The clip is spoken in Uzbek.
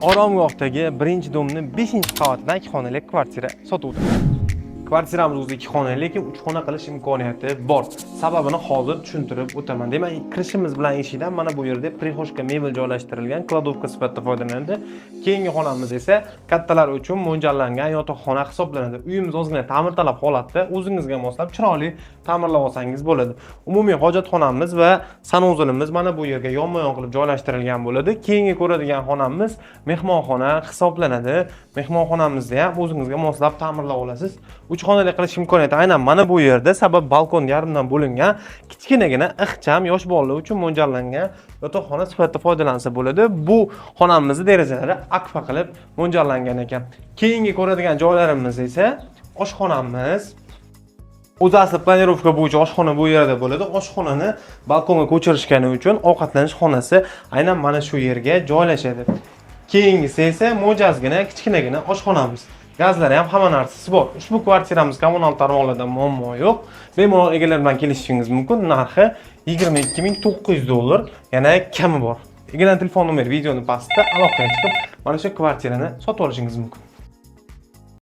Oromgohdagi birinchi domni 5-qavatidan 2 xonali kvartira sotuvda. Kvartiramiz o'zi 2 xonali, lekin 3 xona qilish imkoniyati bor. Sababini hozir tushuntirib o'taman. Demak, kirishimiz bilan eshikdan mana bu yerda prixoshka mebel joylashtirilgan, kladovka sifatida foydalanadi. Keyingi xonamiz esa kattalar uchun mo'ljallangan yotoqxona hisoblanadi. Uyimiz ozgina ta'mirtalab holatda, o'zingizga moslab chiroyli ta'mirlab olsangiz bo'ladi. Umumiy hojatxonamiz va sanuzulimiz mana bu yerga yonma-yon qilib joylashtirilgan bo'ladi. Keyingi ko'radigan xonamiz mehmonxona hisoblanadi. Mehmonxonamizni ham o'zingizga moslab ta'mirlab olasiz. 3 xonali qilish imkoniyati aynan mana bu yerda, sabab balkon yarimdan bo'lingan, kichkinagina ixcham yosh bolalar uchun mo'ljallangan yotoqxona sifatida foydalansa bo'ladi. Bu xonamizning derazalari akfa qilib mo'ljallangan ekan. Keyingi ko'radigan joylarimiz esa oshxonamiz. O'zi asli planirovka bo'yicha oshxona bu yerda bo'ladi. Oshxonani balkonga ko'chirishgani uchun ovqatlanish xonasi aynan mana shu yerga joylashadi. Keyingisi esa mo'jazgina, kichkinagina oshxonamiz. Gazlari ham hamma narsasi bor. Ushbu kvartiramiz kommunal tarmoqlarda muammo yo'q. Bemalol egalar bilan kelishishingiz mumkin. Narxi $22.900, yana kami bor. Egalar telefon nomeri videoning pastida aloqaga chiqib, mana shu kvartirani sotib olishingiz mumkin.